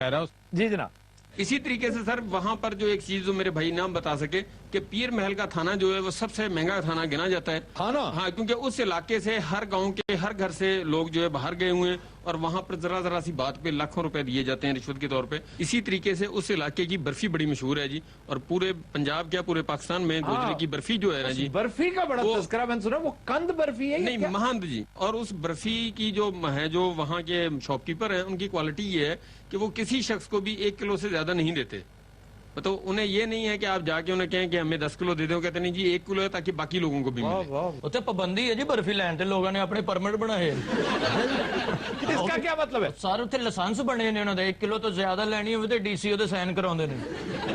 जी जनाब। इसी तरीके से सर वहां पर जो एक चीज जो मेरे भाई नाम बता सके कि पीर महल का थाना जो है वो सबसे महंगा थाना गिना जाता है। थाना? हाँ, क्योंकि उस इलाके से हर गांव के हर घर से लोग जो है बाहर गए हुए हैं और वहां पर जरा जरा सी बात पे लाखों रुपए दिए जाते हैं रिश्वत के तौर पे। इसी तरीके से उस इलाके की बर्फी बड़ी मशहूर है जी, और पूरे पंजाब क्या पूरे पाकिस्तान में गोजरे की बर्फी जो है ना जी, बर्फी का बड़ा तस्करा मैंने सुना, वो कंद बर्फी है? नहीं, महंद जी। और उस बर्फी की जो है जो वहाँ के शॉपकीपर हैं उनकी क्वालिटी ये है कि वो किसी शख्स को भी 1 किलो से ज्यादा नहीं देते। तो उन्हें ये नहीं है कि आप जाके उन्हें कहें कि हमें 10 किलो दे दो, कहते नहीं जी 1 किलो है ताकि बाकी लोगों को भी मिले। उत्ते पाबंदी है जी बर्फी लैन ते लोगों ने अपने परमिट बनाए। इसका क्या मतलब है? सारे उत्ते लाइसेंस बने ने उन्होंने 1 किलो तो ज्यादा लेनी होवे ते डीसीओ दे साइन कराउंदे ने।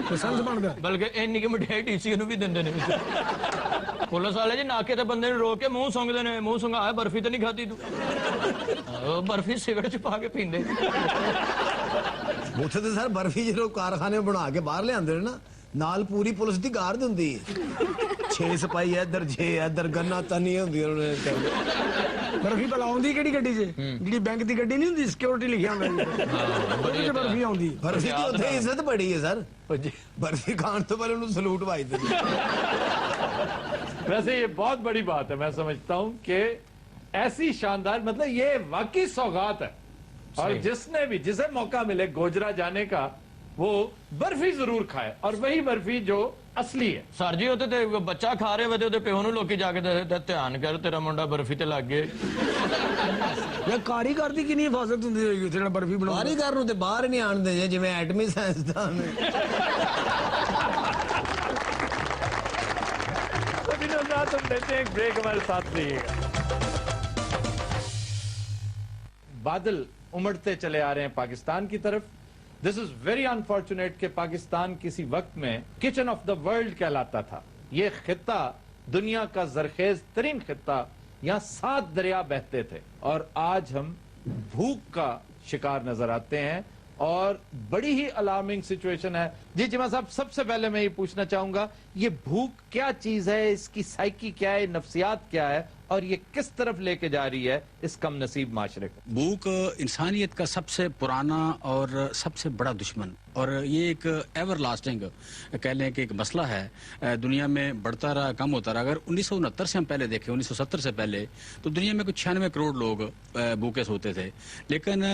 लाइसेंस बनदा, बल्कि इन्नी की मिठाई डीसीओ नु भी दिंदे ने। पुलिस वाले जी नाके ते बंदे ने रोक के मुंह सुंघदे ने, मुंह सुंघा बर्फी तो नहीं खाती तू? बर्फी सिगरेट च पा के पींदे। ਉੱਥੇ ਤੇ ਸਰ ਬਰਫੀ ਜਦੋਂ ਕਾਰਖਾਨੇ ਬਣਾ ਕੇ ਬਾਹਰ ਲਿਆਂਦੇ ਨੇ ਨਾ, ਨਾਲ ਪੂਰੀ ਪੁਲਿਸ ਦੀ ਗਾਰਡ ਹੁੰਦੀ ਹੈ। 6 ਸਿਪਾਹੀ ਇੱਧਰ 6 ਇੱਧਰ ਗੰਨਾ ਤਨੀ ਹੁੰਦੀ ਉਹਨਾਂ ਨੇ। ਬਰਫੀ ਬਲਾਉਂਦੀ ਕਿਹੜੀ ਗੱਡੀ 'ਚ? ਜਿਹੜੀ ਬੈਂਕ ਦੀ ਗੱਡੀ ਨਹੀਂ ਹੁੰਦੀ, ਸਿਕਿਉਰਿਟੀ ਲਿਖਿਆ ਹੁੰਦਾ ਜੀ, ਉਹਦੇ 'ਚ ਬਰਫੀ ਆਉਂਦੀ। ਬਰਫੀ ਦੀ ਉੱਥੇ ਇੱਜ਼ਤ ਬੜੀ ਹੈ ਸਰ। बर्फी खान तो पहले उन्हें सलूट भाई। वैसे ये बहुत बड़ी बात है, मैं समझता हूं कि ऐसी शानदार, मतलब ये वाकई सौगात है, और जिसने भी जिसे मौका मिले गोजरा जाने का वो बर्फी जरूर खाए, और वही बर्फी जो असली है। सर जी उत्ते ते बच्चा खा रहे वे प्यो नूं लोकी जाके ध्यान कर तेरा मुंडा बर्फी ते लग गए। कारीगर की कितनी हिफाजत होंदी होगी उत्थे बर्फी बनाउंदा? कारीगर नूं ते बाहर नहीं आण दे जिवें एटमी साइंसदान ने। तुम लेते हैं ब्रेक, हमारे साथ रहिएगा। बादल उमड़ते चले आ रहे हैं पाकिस्तान की तरफ। दिस इज वेरी अनफॉर्चुनेट कि पाकिस्तान किसी वक्त में किचन ऑफ द वर्ल्ड कहलाता था। ये खित्ता दुनिया का जरखेज तरीन खित्ता, यहाँ 7 दरिया बहते थे, और आज हम भूख का शिकार नजर आते हैं, और बड़ी ही अलार्मिंग सिचुएशन है। जी जिमा साहब, सबसे पहले मैं ये पूछना चाहूंगा, ये भूख क्या चीज है, इसकी साइकी क्या है, नफ्सियात क्या है, और ये किस तरफ लेके जा रही है इस कम नसीब माशरे को? भूख इंसानियत का सबसे पुराना और सबसे बड़ा दुश्मन, और ये एक एवर लास्टिंग कह लें कि एक मसला है। दुनिया में बढ़ता रहा, कम होता रहा। अगर 1969 से हम पहले देखें, 1970 से पहले, तो दुनिया में कुछ 96 करोड़ लोग भूखे सोते थे। लेकिन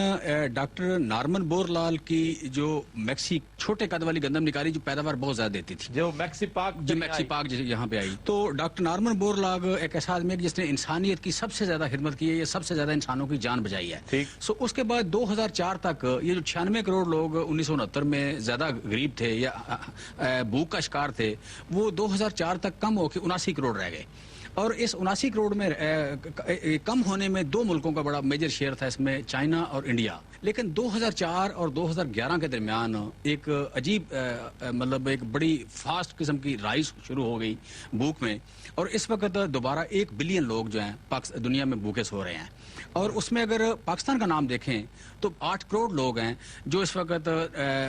डॉक्टर नॉर्मन बोरलाल की जो मैक्सी छोटे कद वाली गंदम निकाली जो पैदावार बहुत ज्यादा देती थी, जो मैक्सी पाक यहाँ पे आई, तो डॉक्टर नॉर्मन बोरलाग एक ऐसा आदमी है जिसने इंसानियत की सबसे ज्यादा खिदमत की है, ये सबसे ज्यादा इंसानों की जान बचाई है। सो उसके बाद 2004 तक ये जो 96 करोड़ लोग 1969 में ज्यादा गरीब थे या भूख का शिकार थे, वो 2004 तक कम होकर 79 करोड़ रह गए। और इस 79 करोड़ में कम होने में 2 मुल्कों का बड़ा मेजर शेयर था, इसमें चाइना और इंडिया। लेकिन 2004 और 2011 के दरमियान एक अजीब मतलब एक बड़ी फास्ट किस्म की राइज शुरू हो गई भूख में, और इस वक्त दोबारा 1 बिलियन लोग जो हैं दुनिया में भूखे सो रहे हैं। और उसमें अगर पाकिस्तान का नाम देखें तो 8 करोड़ लोग हैं जो इस वक्त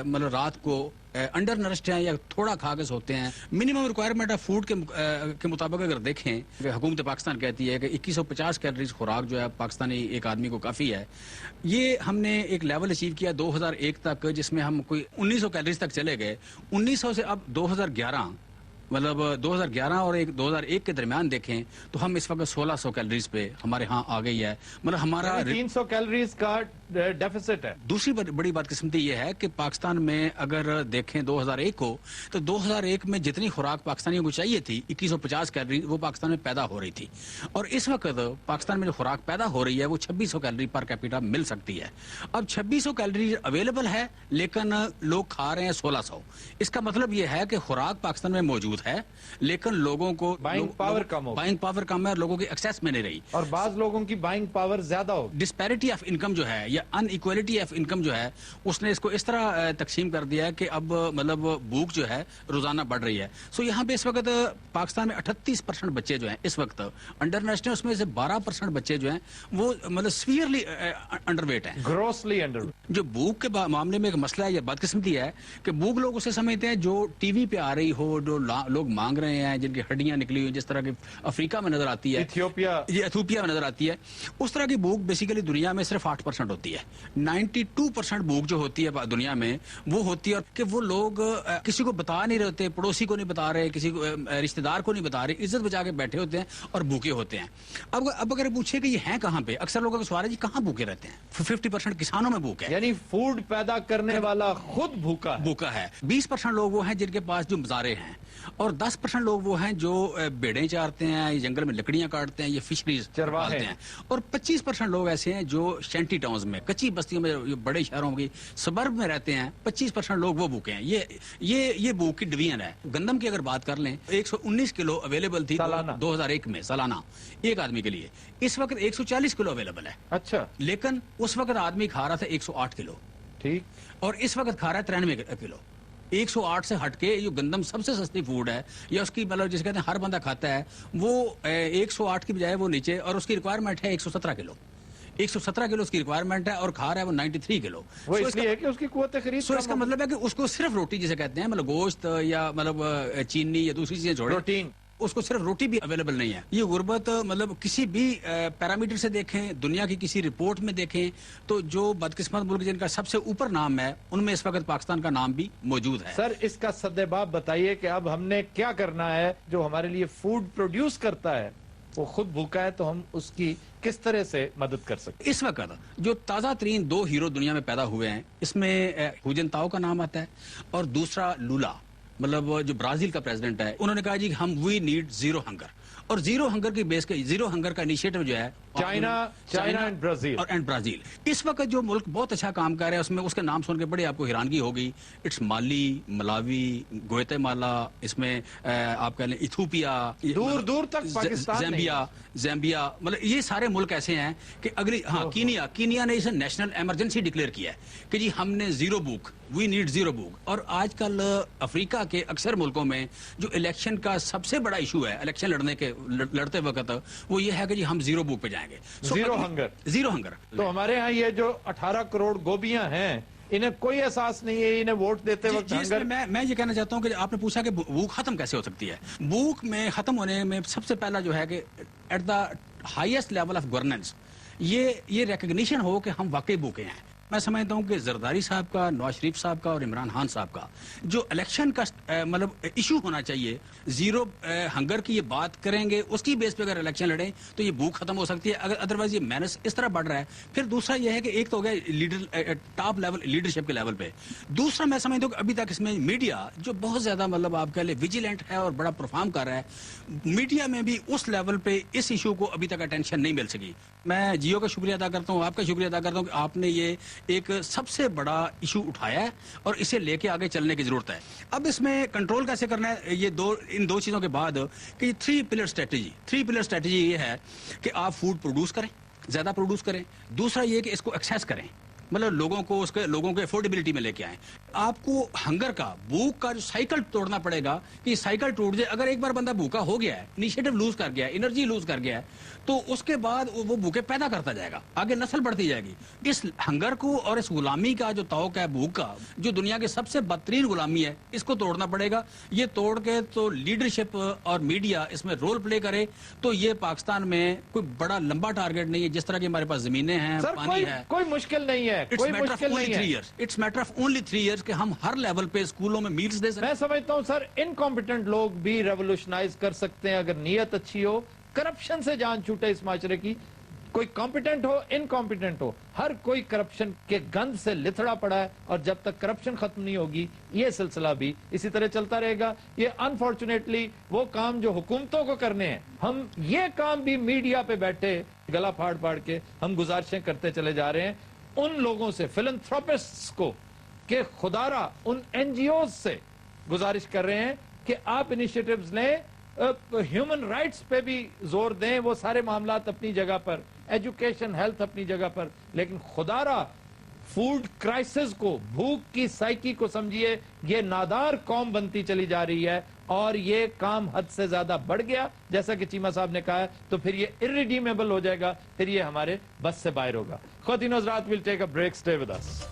मतलब रात को अंडर नरिश्ड हैं या थोड़ा खा के सोते हैं। मिनिमम रिक्वायरमेंट ऑफ फूड के मुताबिक अगर देखें, हुकूमत पाकिस्तान कहती है कि 2150 कैलोरीज खुराक जो है पाकिस्तानी एक आदमी को काफ़ी है। ये हमने एक लेवल अचीव किया 2001 तक, जिसमें हम कोई 1900 कैलोरीज तक चले गए। 1900 से अब 2011 मतलब 2011 और 2001 के दरमियान देखें तो हम इस वक्त 1600 कैलोरीज पे हमारे यहाँ आ गई है। मतलब हमारा 300 कैलोरीज का डेफिसिट है। दूसरी बड़ी बात किस्मती ये है कि पाकिस्तान में अगर देखें 2001 को, तो 2001 में जितनी खुराक पाकिस्तानियों को चाहिए थी 2150 कैलोरी, वो पाकिस्तान में पैदा हो रही थी। और इस वक्त पाकिस्तान में जो खुराक पैदा हो रही है वो 2600 कैलोरी पर कैपिटा मिल सकती है। अब 2600 कैलोरी अवेलेबल है, लेकिन लोग खा रहे हैं 1600। इसका मतलब ये है कि खुराक पाकिस्तान में मौजूद है, लेकिन लोगों को बाइंग पावर कम है और लोगों की एक्सेस में नहीं रही, और बाज लोगों की बाइंग पावर ज्यादा हो। डिस्पैरिटी ऑफ इनकम जो है या अनइक्वालिटी ऑफ इनकम जो है, उसने इसको इस तरह तकसीम कर दिया है कि अब मतलब भूख जो है रोजाना बढ़ रही है। सो यहाँ पे इस वक्त पाकिस्तान में 38% बच्चे जो हैं इस वक्त अंडर नेशनल, उसमें से 12% बच्चे जो हैं वो मतलब सीवियरली अंडरवेट हैं, ग्रोसली अंडरवेट। जो भूख के मामले में एक मसला है, यह बदकिस्मती है कि भूख लोग उसे समझते हैं जो टीवी पे आ रही हो, जो लोग मांग रहे हैं, जिनकी हड्डियां निकली हुई जिस तरह की अफ्रीका में नजर आती है, इथियोपिया में नजर आती है, उस तरह की भूख बेसिकली दुनिया में सिर्फ 8% होती है। 92% भूख जो होती है दुनिया में वो होती है कि वो लोग किसी को बता नहीं रहे, पड़ोसी को नहीं बता रहे, किसी को रिश्तेदार को नहीं बता रहे, इज्जत बचा के बैठे होते हैं और भूखे होते हैं। अब अगर पूछे कि ये हैं कहाँ पे, अक्सर लोगों का सवाल है जी कहाँ भूखे रहते हैं। 50% किसानों में भूख है, यानी फूड पैदा करने वाला खुद भूखा है। 20% लोग वो हैं जिनके पास जो मज़ारे हैं, और 10% लोग वो हैं जो भेड़ें चारते हैं, जंगल में लकड़ियां काटते हैं, ये फिशरीज पालते हैं, और 25% लोग ऐसे हैं जो शैंटी टाउन्स में, कच्ची बस्तियों में, बड़े शहरों की सबर्ब में रहते हैं। 25% लोग वो भूखे हैं। ये भूख की डिवीजन है। गंदम की अगर बात कर लें, 119 किलो अवेलेबल थी 2001 में सालाना एक आदमी के लिए। इस वक्त 140 किलो अवेलेबल है। अच्छा, लेकिन उस वक्त आदमी खा रहा था 108 किलो, ठीक, और इस वक्त खा रहा है 93 किलो। 108 से हटके जो गंदम सबसे सस्ती फूड है, या उसकी मतलब जिसे कहते हैं हर बंदा खाता है, वो 108 की बजाय वो नीचे, और उसकी रिक्वायरमेंट है 117 किलो। 117 किलो उसकी रिक्वायरमेंट है और खा रहा है वो 93 किलो। वो इसलिए है कि उसकी कुव्वत खरीद। सो इसका मतलब है कि उसको सिर्फ रोटी जिसे कहते हैं, मतलब गोश्त या मतलब चीनी या दूसरी चीजें छोड़े, प्रोटीन, उसको सिर्फ रोटी भी अवेलेबल नहीं है। ये गुर्बत मतलब किसी भी पैरामीटर से देखें, दुनिया की किसी रिपोर्ट में देखें, तो जो बदकिस्मत मुल्क जिनका सबसे ऊपर नाम है, उनमें इस वक्त पाकिस्तान का नाम भी मौजूद है। सर, इसका सद्देबाब बताइए कि अब हमने क्या करना है। जो हमारे लिए फूड प्रोड्यूस करता है वो खुद भूखा है, तो हम उसकी किस तरह से मदद कर सकते हैं? इस वक्त जो ताज़ा तरीन 2 हीरो दुनिया में पैदा हुए हैं, इसमें हुजनताओ का नाम आता है, और दूसरा लूला, मतलब जो ब्राजील का प्रेसिडेंट है। उन्होंने कहा जी हम वी नीड जीरो हंगर, और जीरो हंगर की बेस के जीरो हंगर का इनिशिएटिव जो है चाइना एंड ब्राजील। इस वक्त जो मुल्क बहुत अच्छा काम कर रहा है, उसमें उसके नाम सुन के बड़ी आपको हैरानगी होगी। इट्स माली, मलावी, ग्वाटेमाला, इसमें आप कह लें इथियोपिया, दूर तक पाकिस्तान, ज़ैम्बिया, मतलब ये सारे मुल्क ऐसे हैं कि अगली, हाँ, कीनिया ने इसे नेशनल इमरजेंसी डिक्लेयर किया है कि जी हमने जीरो भूख, वी नीड जीरो भूख। और आजकल अफ्रीका के अक्सर मुल्कों में जो इलेक्शन का सबसे बड़ा इशू है, इलेक्शन लड़ते वक्त, वो ये है कि जी हम जीरो भूख पे जाएंगे, जीरो हंगर। तो हमारे यहाँ ये जो 18 करोड़ गोबियां हैं, इन्हें कोई एहसास नहीं है, इन्हें वोट देते वक्त हंगर। मैं ये कहना चाहता हूँ कि आपने पूछा कि भूख खत्म कैसे हो सकती है। भूख में खत्म होने में सबसे पहला जो है कि at the highest level of governance ये रिकग्निशन हो कि हम वाकई भूखे हैं। मैं समझता हूं कि जरदारी साहब का, नवाज शरीफ साहब का और इमरान खान साहब का जो इलेक्शन का मतलब इशू होना चाहिए, जीरो हंगर की ये बात करेंगे, उसकी बेस पे अगर इलेक्शन लड़ें तो ये भूख खत्म हो सकती है। अगर अदरवाइज ये मेहनत इस तरह बढ़ रहा है। फिर दूसरा ये है कि एक तो हो गया लीडर, टॉप लेवल लीडरशिप के लेवल पे। दूसरा मैं समझता हूँ कि अभी तक इसमें मीडिया जो बहुत ज्यादा मतलब आप कह ले विजिलेंट है और बड़ा परफॉर्म कर रहा है, मीडिया में भी उस लेवल पे इस इशू को अभी तक अटेंशन नहीं मिल सकी। मैं जियो का शुक्रिया अदा करता हूँ, आपका शुक्रिया अदा करता हूँ कि आपने ये एक सबसे बड़ा इशू उठाया है और इसे लेके आगे चलने की जरूरत है। अब इसमें कंट्रोल कैसे करना है, ये इन दो चीजों के बाद कि 3 पिलर स्ट्रेटेजी ये है कि आप फूड प्रोड्यूस करें, ज्यादा प्रोड्यूस करें। दूसरा ये कि इसको एक्सेस करें, मतलब लोगों को अफोर्डेबिलिटी में लेके आए। आपको हंगर का, भूख का जो साइकिल तोड़ना पड़ेगा कि साइकिल टूट जाए। अगर एक बार बंदा भूखा हो गया है, इनिशिएटिव लूज कर गया है, एनर्जी लूज कर गया है, तो उसके बाद वो भूखे पैदा करता जाएगा, आगे नस्ल बढ़ती जाएगी। इस हंगर को और इस गुलामी का जो तौक है, भूख का, जो दुनिया की सबसे बदतरीन गुलामी है, इसको तोड़ना पड़ेगा। ये तोड़ के तो लीडरशिप और मीडिया इसमें रोल प्ले करे तो ये पाकिस्तान में कोई बड़ा लंबा टारगेट नहीं है। जिस तरह की हमारे पास जमीनें हैं, पानी है, कोई मुश्किल नहीं है। It's matter of only 3 years कि हम हर लेवल पे स्कूलों में मील्स दे सकते हैं। मैं समझता हूं सर, इनकॉम्पिटेंट लोग भी रेवोल्यूशनाइज कर सकते हैं अगर नीयत अच्छी हो, करप्शन से जान छूटे इस माशरे की। कोई कॉम्पिटेंट हो, इनकॉम्पिटेंट हो, हर कोई करप्शन के गंध से लिथड़ा पड़ा है, और जब तक करप्शन खत्म नहीं होगी ये सिलसिला भी इसी तरह चलता रहेगा। ये अनफॉर्चुनेटली वो काम जो हुकूमतों को करने हैं, हम ये काम भी मीडिया पे बैठे गला फाड़ फाड़ के हम गुजारिशें करते चले जा रहे हैं उन लोगों से, फिलैंथ्रोपिस्ट्स को, कि खुदारा उन एनजीओ से गुजारिश कर रहे हैं कि आप इनिशिएटिव्स लें, ह्यूमन राइट्स पे भी जोर दें, वो सारे मामलात अपनी जगह पर, एजुकेशन, हेल्थ अपनी जगह पर, लेकिन खुदारा फूड क्राइसिस को, भूख की साइकी को समझिए। ये नादार कौम बनती चली जा रही है और ये काम हद से ज्यादा बढ़ गया, जैसा कि चीमा साहब ने कहा है, तो फिर ये इररिडीमेबल हो जाएगा, फिर ये हमारे बस से बाहर होगा। ख्वातीन हज़रात, will take a break, stay with us.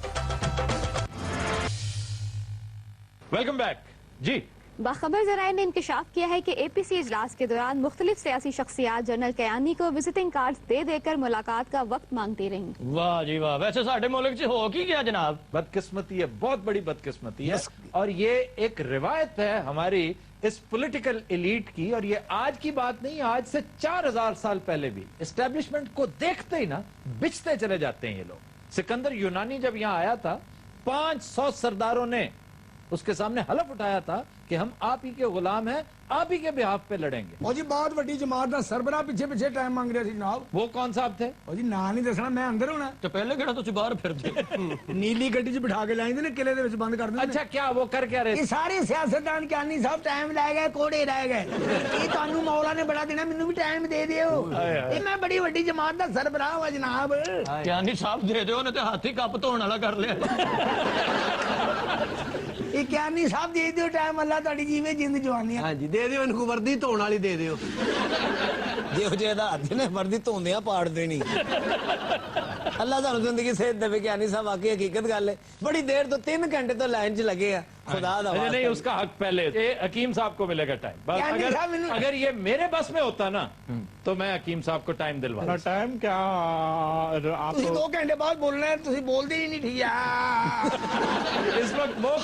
Welcome back जी। बाखबर जराये ने इंकशाफ किया है कि APC इजलास के दौरान मुख्तलिफ सियासी शख्सियात जनरल कयानी को विजिटिंग कार्ड दे देकर मुलाकात का वक्त मांगती रही। वाह जी वाह। वैसे साडे मुल्क च हो की गया जनाब? बदकिस्मती है, बहुत बड़ी बदकिस्मती है, और ये एक रिवायत है हमारी इस पॉलिटिकल एलीट की। और ये आज की बात नहीं, आज से 4000 साल पहले भी एस्टेब्लिशमेंट को देखते ही ना बिछते चले जाते हैं ये लोग। सिकंदर यूनानी जब यहां आया था, 500 सरदारों ने उसके सामने हलफ उठाया था कि हम आप ही के गुलाम हैं, आप ही के बिहाफ पे लड़ेंगे। ਉਹ ਜੀ ਬਹੁਤ ਵੱਡੀ ਜਮਾਤ ਦਾ ਸਰਬਰਾ ਪਿੱਛੇ ਪਿੱਛੇ ਟਾਈਮ ਮੰਗ ਰਿਹਾ ਸੀ ਜਨਾਬ। वो कौन साहब थे? ਉਹ ਜੀ ਨਾਂ ਨਹੀਂ ਦੱਸਣਾ, ਮੈਂ ਅੰਦਰ ਹੋਣਾ। ਤੇ ਪਹਿਲੇ ਕਿਹੜਾ ਤੁਸੀਂ ਬਾਹਰ ਫਿਰਦੇ? ਨੀਲੀ ਗੱਡੀ 'ਚ ਬਿਠਾ ਕੇ ਲਾਇੰਦੇ ਨੇ, ਕਿਲੇ ਦੇ ਵਿੱਚ ਬੰਦ ਕਰ ਦਿੰਦੇ ਨੇ। अच्छा, क्या वो कर क्या रहे ਇਹ थे? ਸਾਰੇ ਸਿਆਸਤਦਾਨ ਕਿਆਨੀ ਸਾਹਿਬ ਟਾਈਮ ਲੈ ਗਏ, ਕੋੜੇ ਰਹਿ ਗਏ। ਇਹ ਤੁਹਾਨੂੰ ਮੌਲਾ ਨੇ ਬੜਾ ਦੇਣਾ, ਮੈਨੂੰ ਵੀ ਟਾਈਮ ਦੇ ਦਿਓ। ਇਹ ਮੈਂ ਬੜੀ ਵੱਡੀ ਜਮਾਤ ਦਾ ਸਰਬਰਾਹ ਹਾਂ ਜਨਾਬ। ਗਿਆਨੀ ਸਾਹਿਬ ਦੇ ਦਿਓ ਨੇ ਤੇ ਹਾਥੀ ਕੱਪ ਧੋਣ ਵਾਲਾ ਕਰ ਲਿਆ। ਇਹ ਕਿਆਨੀ ਸਾਹਿਬ ਦੇ ਦਿਓ ਟਾਈਮ, ਅੱਲਾ ਤੁਹਾਡੀ ਜੀਵੇ ਜਿੰਦ ਜਵਾਨੀ। ਹਾਂਜੀ ਦੇ ਦਿਓ, ਇਹਨੂੰ ਵਰਦੀ ਧੋਣ ਵਾਲੀ ਦੇ ਦਿਓ। ਜਿਹੋ ਜਿਹੇ ਆਧਾਰ ਨੇ ਵਰਦੀ ਧੋਂਦਿਆਂ ਪਾੜਦੇ ਨਹੀਂ। ਅੱਲਾ ਤੁਹਾਨੂੰ ਜ਼ਿੰਦਗੀ ਸਿਹਤ ਦੇਵੇ। ਕਿਆਨੀ ਸਾਹਿਬ ਵਾਕਈ ਹਕੀਕਤ ਗੱਲ ਹੈ, ਬੜੀ ਦੇਰ ਤੋਂ 3 घंटे तो लाइन च लगे हैं। खुदा दा नहीं, वास्ता। उसका हक पहले ये हकीम साहब को मिलेगा टाइम। बस क्या नहीं साहब, मैंने- अगर ये मेरे बस में होता ना तो मैं हकीम साहब को टाइम दिलवा। टाइम क्या आप ਤੁਸੀਂ 2 घंटे बाद बोलना है, ਤੁਸੀਂ बोलते ही नहीं ठीक है। इस वक्त वो